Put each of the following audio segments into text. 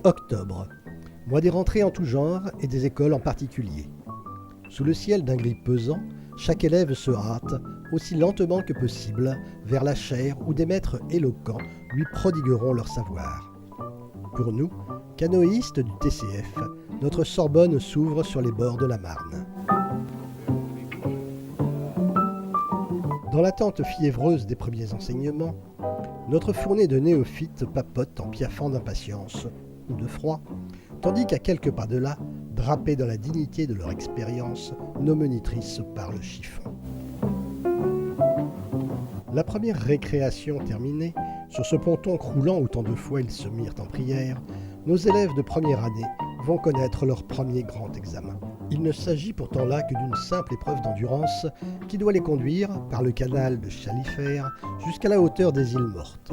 Octobre, mois des rentrées en tout genre et des écoles en particulier. Sous le ciel d'un gris pesant, chaque élève se hâte, aussi lentement que possible, vers la chaire où des maîtres éloquents lui prodigueront leur savoir. Pour nous, canoïstes du TCF, notre Sorbonne s'ouvre sur les bords de la Marne. Dans l'attente fiévreuse des premiers enseignements, notre fournée de néophytes papote en piaffant d'impatience ou de froid, tandis qu'à quelques pas de là, drapées dans la dignité de leur expérience, nos monitrices parlent chiffon. La première récréation terminée, sur ce ponton croulant où tant de fois ils se mirent en prière, nos élèves de première année vont connaître leur premier grand examen. Il ne s'agit pourtant là que d'une simple épreuve d'endurance qui doit les conduire, par le canal de Chalifert, jusqu'à la hauteur des îles Mortes.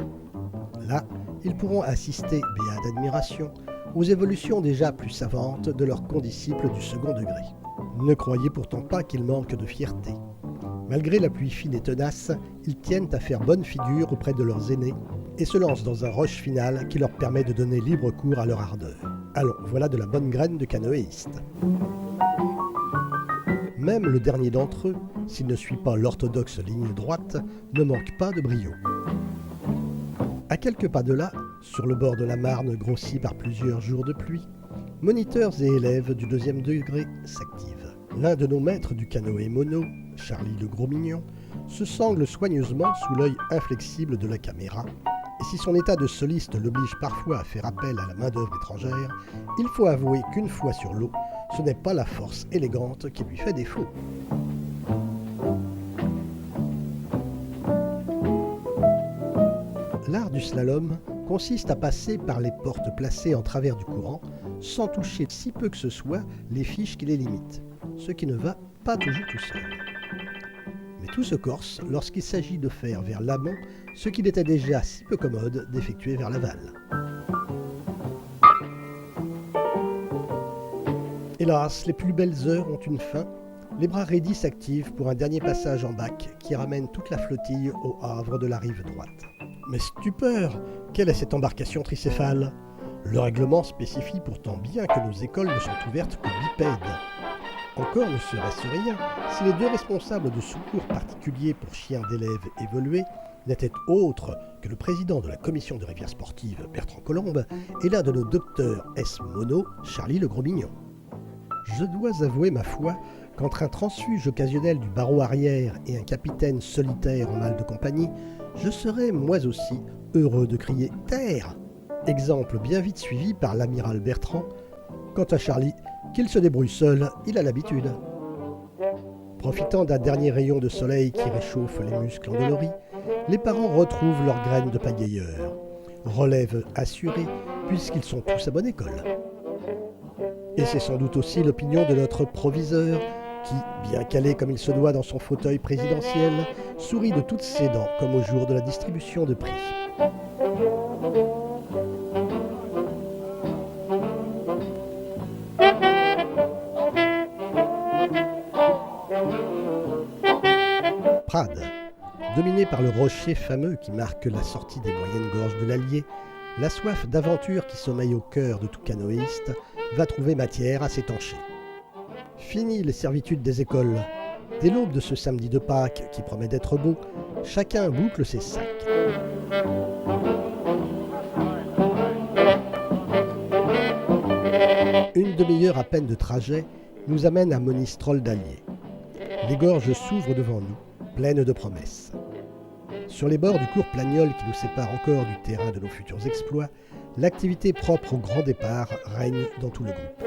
Là, ils pourront assister, béats d'admiration, aux évolutions déjà plus savantes de leurs condisciples du second degré. Ne croyez pourtant pas qu'ils manquent de fierté. Malgré la pluie fine et tenace, ils tiennent à faire bonne figure auprès de leurs aînés et se lancent dans un rush final qui leur permet de donner libre cours à leur ardeur. Allons, voilà de la bonne graine de canoïstes. Même le dernier d'entre eux, s'il ne suit pas l'orthodoxe ligne droite, ne manque pas de brio. À quelques pas de là, sur le bord de la Marne grossi par plusieurs jours de pluie, moniteurs et élèves du deuxième degré s'activent. L'un de nos maîtres du canoë mono, Charlie le Gros Mignon, se sangle soigneusement sous l'œil inflexible de la caméra, et si son état de soliste l'oblige parfois à faire appel à la main-d'œuvre étrangère, il faut avouer qu'une fois sur l'eau, ce n'est pas la force élégante qui lui fait défaut. L'art du slalom consiste à passer par les portes placées en travers du courant, sans toucher si peu que ce soit les fiches qui les limitent, ce qui ne va pas toujours tout seul. Mais tout se corse lorsqu'il s'agit de faire vers l'amont ce qu'il était déjà si peu commode d'effectuer vers l'aval. Hélas, les plus belles heures ont une fin. Les bras raidis s'activent pour un dernier passage en bac qui ramène toute la flottille au havre de la rive droite. Mais stupeur! Quelle est cette embarcation tricéphale? Le règlement spécifie pourtant bien que nos écoles ne sont ouvertes qu'aux bipèdes. Encore ne serait-ce rien si les deux responsables de secours particuliers pour chiens d'élèves évolués n'étaient autres que le président de la commission de rivière sportive, Bertrand Colombe, et l'un de nos docteurs S. Mono, Charlie le Gros Mignon. Je dois avouer, ma foi, qu'entre un transfuge occasionnel du barreau arrière et un capitaine solitaire en mal de compagnie, je serais, moi aussi, heureux de crier « Terre !» Exemple bien vite suivi par l'amiral Bertrand. Quant à Charlie, qu'il se débrouille seul, il a l'habitude. Profitant d'un dernier rayon de soleil qui réchauffe les muscles endoloris, les parents retrouvent leurs graines de pagayeurs. Relève assurée, puisqu'ils sont tous à bonne école. Et c'est sans doute aussi l'opinion de notre proviseur, qui, bien calé comme il se doit dans son fauteuil présidentiel, sourit de toutes ses dents comme au jour de la distribution de prix. Prades, dominé par le rocher fameux qui marque la sortie des moyennes gorges de l'Allier, la soif d'aventure qui sommeille au cœur de tout canoïste va trouver matière à s'étancher. Fini les servitudes des écoles. Dès l'aube de ce samedi de Pâques qui promet d'être beau, chacun boucle ses sacs. Une demi-heure à peine de trajet nous amène à Monistrol d'Allier. Les gorges s'ouvrent devant nous, pleines de promesses. Sur les bords du court Plagnol qui nous sépare encore du terrain de nos futurs exploits, l'activité propre au grand départ règne dans tout le groupe.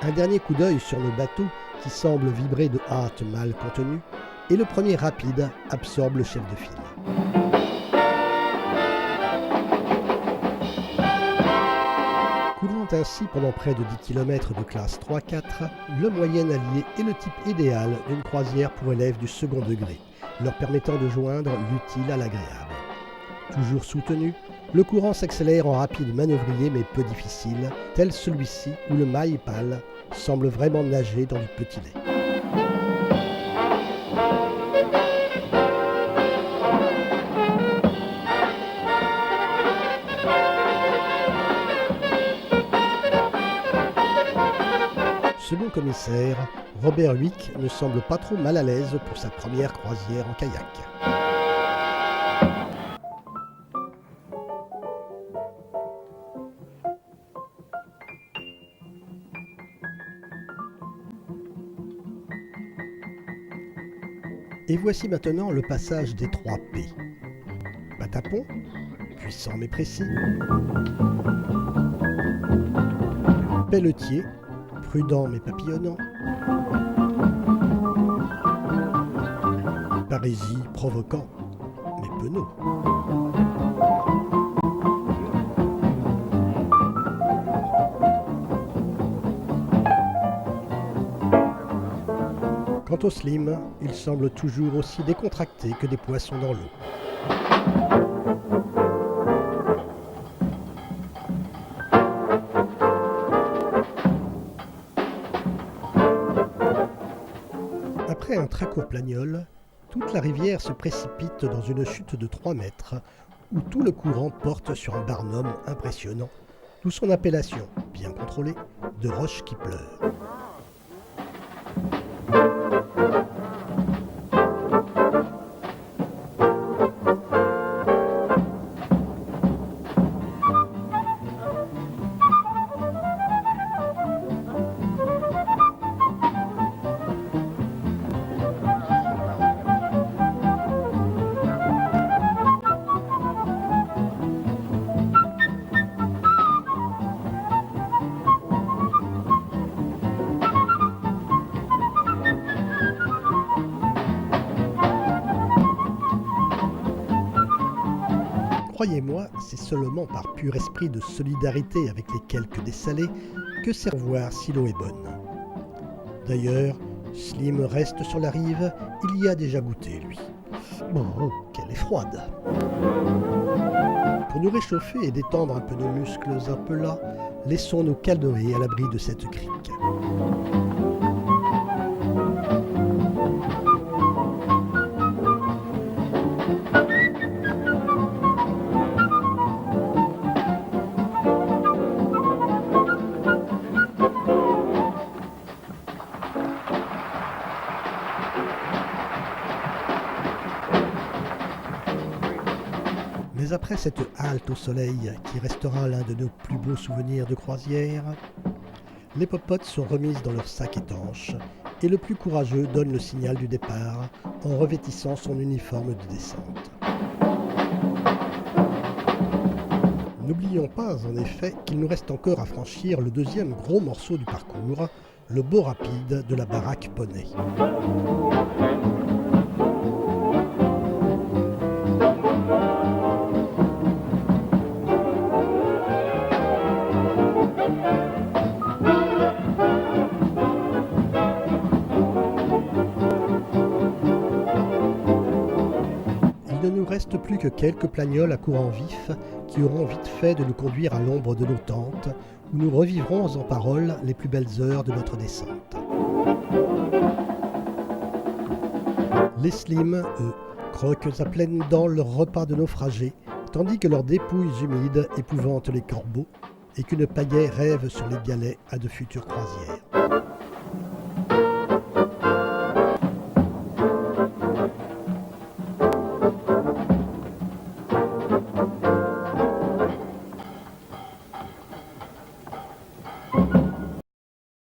Un dernier coup d'œil sur nos bateaux qui semblent vibrer de hâte mal contenue, et le premier rapide absorbe le chef de file. Coulant ainsi pendant près de 10 km de classe 3-4, le moyen allié est le type idéal d'une croisière pour élèves du second degré, leur permettant de joindre l'utile à l'agréable. Toujours soutenu, le courant s'accélère en rapide manœuvrier mais peu difficile, tel celui-ci où le maille pâle, semblent vraiment nager dans du petit lait. Selon le commissaire, Robert Huyck ne semble pas trop mal à l'aise pour sa première croisière en kayak. Et voici maintenant le passage des 3 P. Patapon, puissant mais précis. Pelletier, prudent mais papillonnant. Parisis, provoquant mais penaud. Quant au Slim, il semble toujours aussi décontracté que des poissons dans l'eau. Après un très court plagnol, toute la rivière se précipite dans une chute de 3 mètres où tout le courant porte sur un barnum impressionnant, d'où son appellation, bien contrôlée, de roche qui pleure. Croyez-moi, c'est seulement par pur esprit de solidarité avec les quelques dessalés que c'est voir si l'eau est bonne. D'ailleurs, Slim reste sur la rive, il y a déjà goûté, lui. Oh, qu'elle est froide. Pour nous réchauffer et détendre un peu nos muscles un peu là, laissons-nous calmer à l'abri de cette crique. Mais après cette halte au soleil, qui restera l'un de nos plus beaux souvenirs de croisière, les popotes sont remises dans leur sac étanche et le plus courageux donne le signal du départ en revêtissant son uniforme de descente. N'oublions pas en effet qu'il nous reste encore à franchir le deuxième gros morceau du parcours, le bord rapide de la baraque Poney. Il ne nous reste plus que quelques plagnols à courant vif qui auront vite fait de nous conduire à l'ombre de nos tentes, où nous revivrons en paroles les plus belles heures de notre descente. Les Slims, eux, croquent à pleines dents leur repas de naufragés, tandis que leurs dépouilles humides épouvantent les corbeaux et qu'une pagaie rêve sur les galets à de futures croisières.